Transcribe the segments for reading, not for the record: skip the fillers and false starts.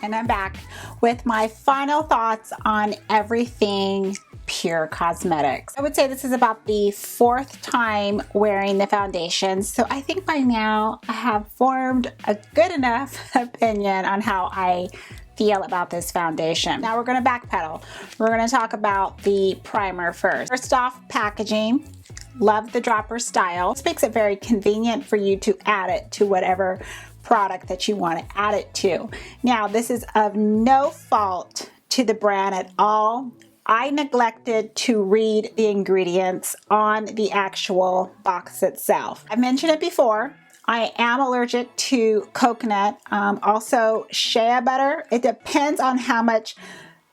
and I'm back with my final thoughts on everything Pure Cosmetics. I would say this is about the 4th time wearing the foundation, so I think by now I have formed a good enough opinion on how I feel about this foundation. Now we're going to backpedal. We're going to talk about the primer first. First off, packaging. Love the dropper style. This makes it very convenient for you to add it to whatever product that you want to add it to. Now, this is of no fault to the brand at all. I neglected to read the ingredients on the actual box itself. I mentioned it before. I am allergic to coconut, also shea butter. It depends on how much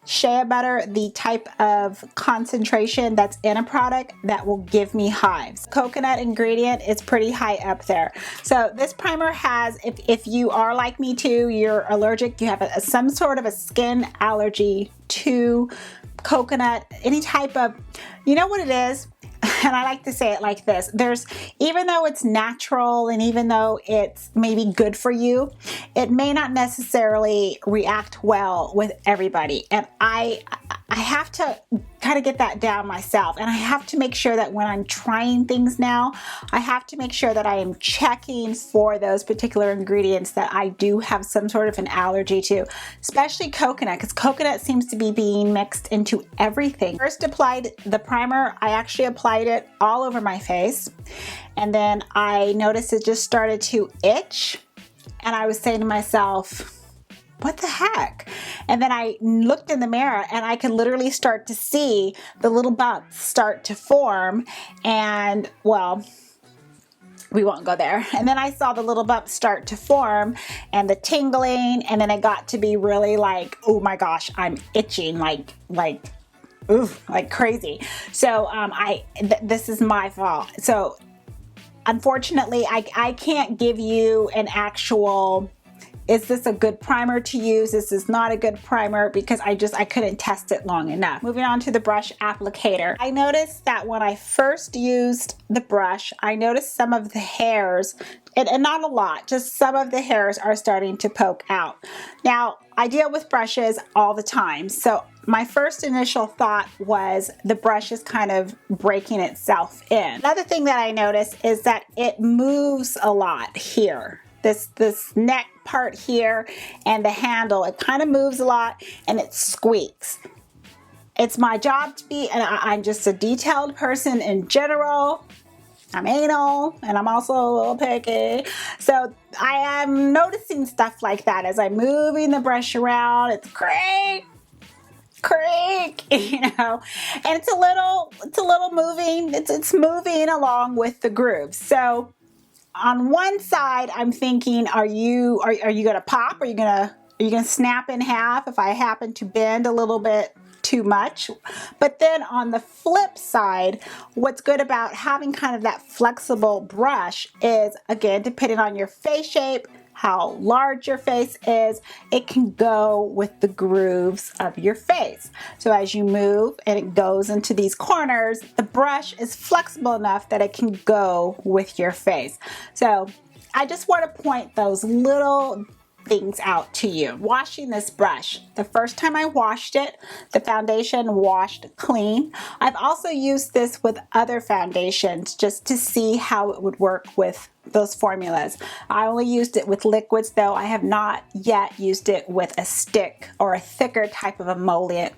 shea butter, the type of concentration that's in a product that will give me hives. Coconut ingredient is pretty high up there. So this primer has, if you are like me too, you're allergic, you have some sort of a skin allergy to coconut, any type of, you know what it is? And I like to say it like this, even though it's natural and even though it's maybe good for you, it may not necessarily react well with everybody. And I have to kind of get that down myself. And I have to make sure that when I'm trying things now, I have to make sure that I am checking for those particular ingredients that I do have some sort of an allergy to, especially coconut, because coconut seems to be being mixed into everything. First applied the primer, I actually applied it all over my face. And then I noticed it just started to itch. And I was saying to myself, what the heck? And then I looked in the mirror and I could literally start to see the little bumps start to form. And well, we won't go there. And then I saw the little bumps start to form and the tingling. And then it got to be really like, oh my gosh, I'm itching like crazy. So this is my fault. So unfortunately, I can't give you an actual, is this a good primer to use? This is not a good primer because I couldn't test it long enough. Moving on to the brush applicator. I noticed that when I first used the brush, I noticed some of the hairs, and not a lot, just some of the hairs are starting to poke out. Now, I deal with brushes all the time, so my first initial thought was the brush is kind of breaking itself in. Another thing that I noticed is that it moves a lot here. This neck part here and the handle, it kind of moves a lot and it squeaks. It's my job to be, and I'm just a detailed person in general. I'm anal and I'm also a little picky. So I am noticing stuff like that as I'm moving the brush around. It's creak, you know, and it's a little moving. It's moving along with the groove. So on one side, I'm thinking, are you gonna pop? Are you gonna snap in half if I happen to bend a little bit too much? But then on the flip side, what's good about having kind of that flexible brush is, again, depending on your face shape, how large your face is, it can go with the grooves of your face. So as you move and it goes into these corners, the brush is flexible enough that it can go with your face. So I just want to point those little things out to you. Washing this brush. The first time I washed it, the foundation washed clean. I've also used this with other foundations just to see how it would work with those formulas. I only used it with liquids though. I have not yet used it with a stick or a thicker type of emollient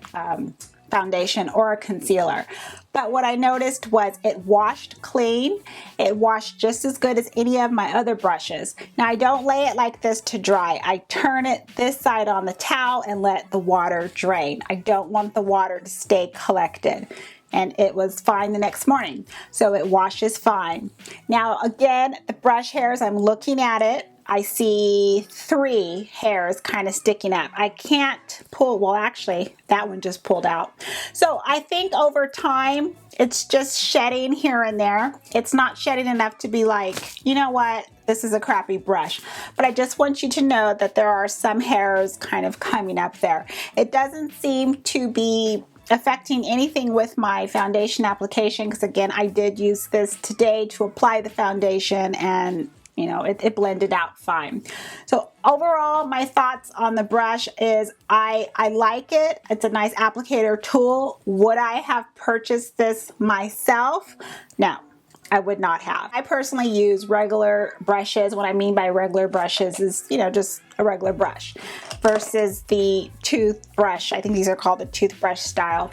foundation or a concealer. But what I noticed was it washed clean. It washed just as good as any of my other brushes. Now I don't lay it like this to dry. I turn it this side on the towel and let the water drain. I don't want the water to stay collected. And it was fine the next morning. So it washes fine. Now again, the brush hairs, I'm looking at it. I see 3 hairs kind of sticking up. I can't pull, well actually that one just pulled out. So I think over time it's just shedding here and there. It's not shedding enough to be like, you know what, this is a crappy brush. But I just want you to know that there are some hairs kind of coming up there. It doesn't seem to be affecting anything with my foundation application because again I did use this today to apply the foundation and you know, it blended out fine. So overall, my thoughts on the brush is I like it. It's a nice applicator tool. Would I have purchased this myself? No, I would not have. I personally use regular brushes. What I mean by regular brushes is, you know, just a regular brush versus the toothbrush. I think these are called the toothbrush style.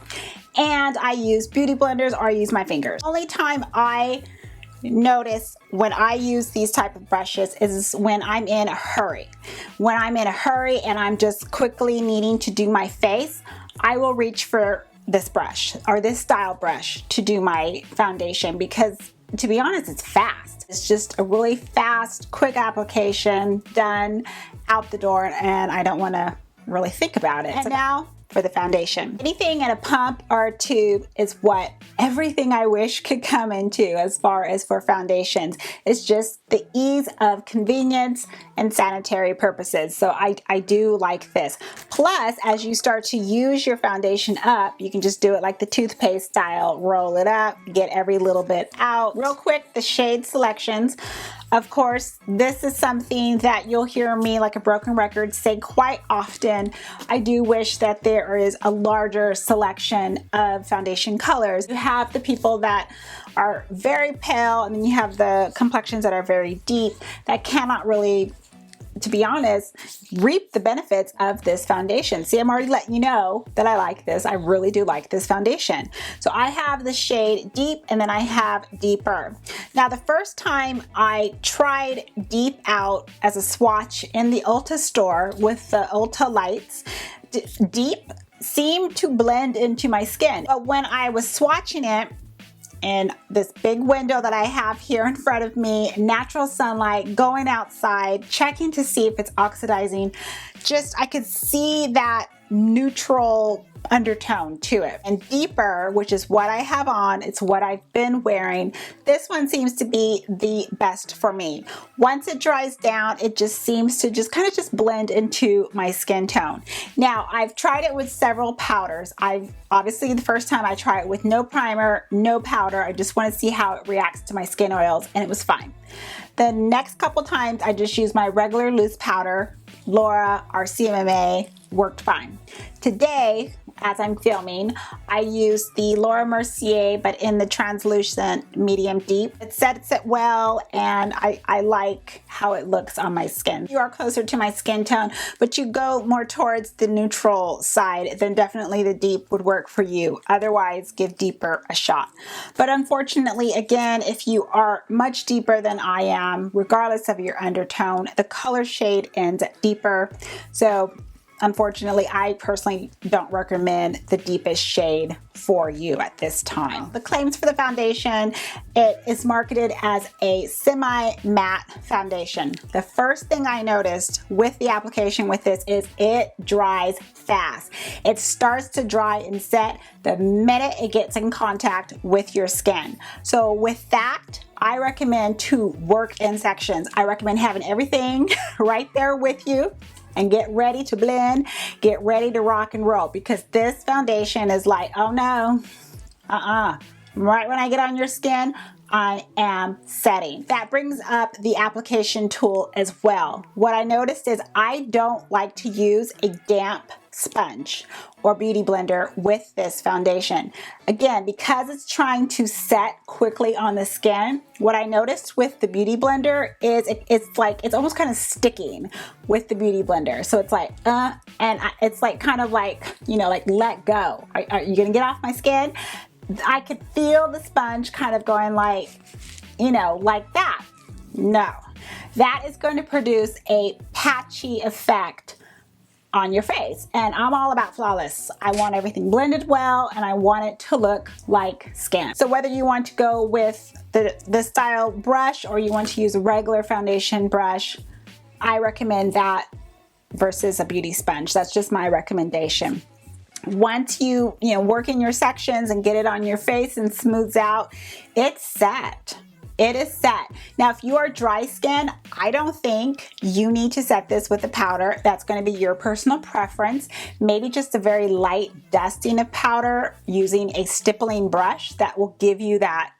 And I use beauty blenders or I use my fingers. Only time I notice when I use these type of brushes is when I'm in a hurry. When I'm in a hurry and I'm just quickly needing to do my face, I will reach for this brush or this style brush to do my foundation because, to be honest, it's fast. It's just a really fast, quick application, done, out the door, and I don't want to really think about it. And now for the foundation. Anything in a pump or a tube is what everything I wish could come into as far as for foundations. It's just the ease of convenience and sanitary purposes. So I do like this. Plus, as you start to use your foundation up, you can just do it like the toothpaste style. Roll it up, get every little bit out. Real quick, the shade selections. Of course, this is something that you'll hear me, like a broken record, say quite often. I do wish that there is a larger selection of foundation colors. You have the people that are very pale, and then you have the complexions that are very deep that cannot really, to be honest, reap the benefits of this foundation. See, I'm already letting you know that I like this. I really do like this foundation. So I have the shade Deep and then I have Deeper. Now, the first time I tried Deep out as a swatch in the Ulta store with the Ulta lights, Deep seemed to blend into my skin. But when I was swatching it, in this big window that I have here in front of me, natural sunlight, going outside, checking to see if it's oxidizing, just I could see that neutral undertone to it. And Deeper, which is what I have on, it's what I've been wearing, this one seems to be the best for me. Once it dries down, it just seems to just kind of just blend into my skin tone. Now, I've tried it with several powders. Obviously, the first time I tried it with no primer, no powder, I just want to see how it reacts to my skin oils, and it was fine. The next couple times, I just used my regular loose powder, Laura or CMMA, worked fine. Today, as I'm filming, I used the Laura Mercier, but in the translucent medium deep. It sets it well, and I like how it looks on my skin. If you are closer to my skin tone, but you go more towards the neutral side, then definitely the deep would work for you. Otherwise, give Deeper a shot. But unfortunately, again, if you are much deeper than I am, regardless of your undertone, the color shade ends at Deeper. So unfortunately, I personally don't recommend the deepest shade for you at this time. The claims for the foundation, it is marketed as a semi-matte foundation. The first thing I noticed with the application with this is it dries fast. It starts to dry and set the minute it gets in contact with your skin. So with that, I recommend to work in sections. I recommend having everything right there with you and get ready to blend, get ready to rock and roll, because this foundation is like, oh no, right when I get on your skin, I am setting. That brings up the application tool as well. What I noticed is I don't like to use a damp sponge or beauty blender with this foundation. Again, because it's trying to set quickly on the skin, what I noticed with the beauty blender is it's almost kind of sticking with the beauty blender. So it's like, it's like kind of like, you know, like let go. Are you gonna get off my skin? I could feel the sponge kind of going like, you know, like that. No, that is going to produce a patchy effect on your face, and I'm all about flawless. I want everything blended well, and I want it to look like skin. So whether you want to go with the style brush or you want to use a regular foundation brush, I recommend that versus a beauty sponge. That's just my recommendation. Once you work in your sections and get it on your face and smooths out, it's set. It is set. Now, if you are dry skin, I don't think you need to set this with a powder. That's going to be your personal preference. Maybe just a very light dusting of powder using a stippling brush that will give you that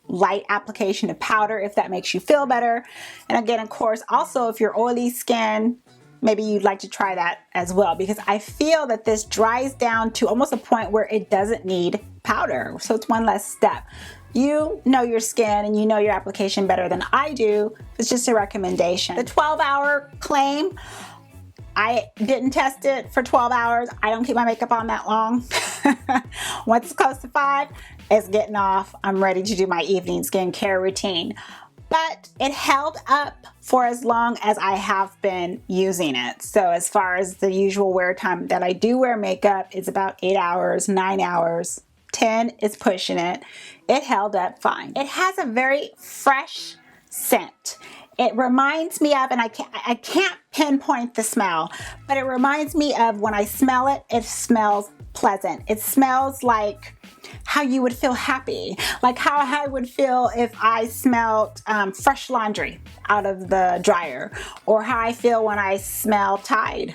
light application of powder if that makes you feel better. And again, of course, also if you're oily skin, maybe you'd like to try that as well, because I feel that this dries down to almost a point where it doesn't need powder. So it's one less step. You know your skin and you know your application better than I do. It's just a recommendation. The 12-hour claim, I didn't test it for 12 hours. I don't keep my makeup on that long. Once it's close to 5, it's getting off. I'm ready to do my evening skincare routine. But it held up for as long as I have been using it. So as far as the usual wear time that I do wear makeup, it's about 8 hours, 9 hours, 10 is pushing it. It held up fine. It has a very fresh scent. It reminds me of, and I can't pinpoint the smell, but it reminds me of when I smell it, it smells pleasant. It smells like how you would feel happy, like how I would feel if I smelled fresh laundry out of the dryer, or how I feel when I smell Tide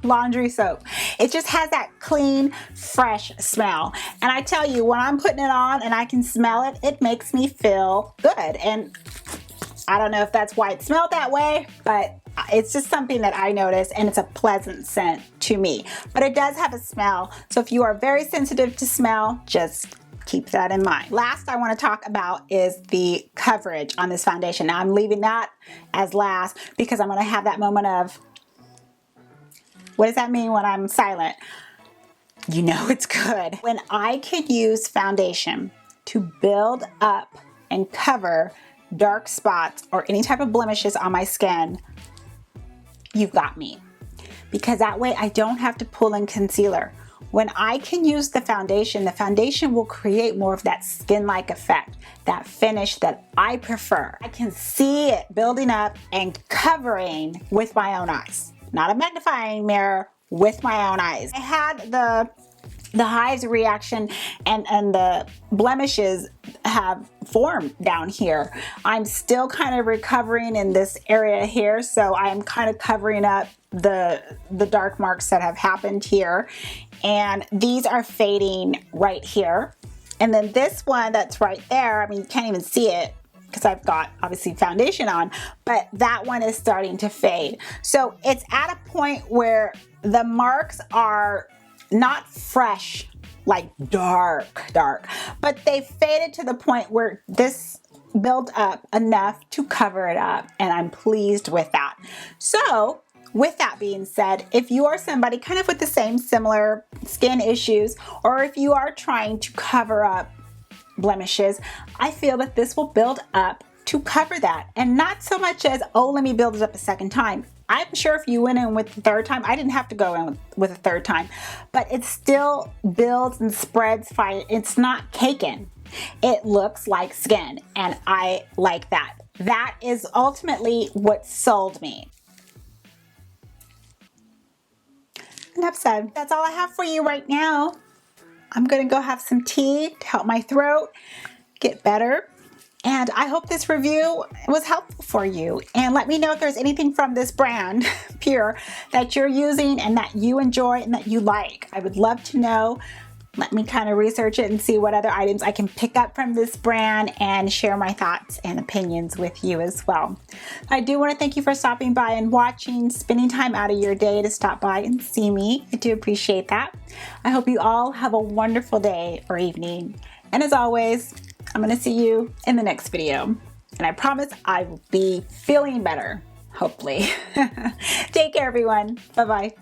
laundry soap. It just has that clean, fresh smell. And I tell you, when I'm putting it on and I can smell it, it makes me feel good. And I don't know if that's why it smelled that way, but it's just something that I notice, and it's a pleasant scent to me. But it does have a smell, so if you are very sensitive to smell, just keep that in mind. Last I want to talk about is the coverage on this foundation. Now I'm leaving that as last because I'm going to have that moment of, what does that mean when I'm silent? You know it's good. When I can use foundation to build up and cover dark spots or any type of blemishes on my skin, you've got me. Because that way I don't have to pull in concealer. When I can use the foundation will create more of that skin-like effect, that finish that I prefer. I can see it building up and covering with my own eyes. Not a magnifying mirror, with my own eyes. I had the hives reaction and the blemishes have formed down here. I'm still kind of recovering in this area here, so I'm kind of covering up the dark marks that have happened here, and these are fading right here. And then this one that's right there, I mean, you can't even see it because I've got obviously foundation on, but that one is starting to fade. So it's at a point where the marks are not fresh, like dark, but they faded to the point where this built up enough to cover it up, and I'm pleased with that. So with that being said, if you are somebody kind of with the same similar skin issues, or if you are trying to cover up blemishes, I feel that this will build up to cover that, and not so much as, oh, let me build it up a second time. I'm sure if you went in with the third time, I didn't have to go in with a third time, but it still builds and spreads fine. It's not caking. It looks like skin, and I like that. That is ultimately what sold me. Enough said. That's all I have for you right now. I'm gonna go have some tea to help my throat get better. And I hope this review was helpful for you. And let me know if there's anything from this brand, Pure, that you're using and that you enjoy and that you like. I would love to know. Let me kind of research it and see what other items I can pick up from this brand and share my thoughts and opinions with you as well. I do want to thank you for stopping by and watching, spending time out of your day to stop by and see me. I do appreciate that. I hope you all have a wonderful day or evening. And as always, I'm going to see you in the next video. And I promise I will be feeling better, hopefully. Take care, everyone. Bye-bye.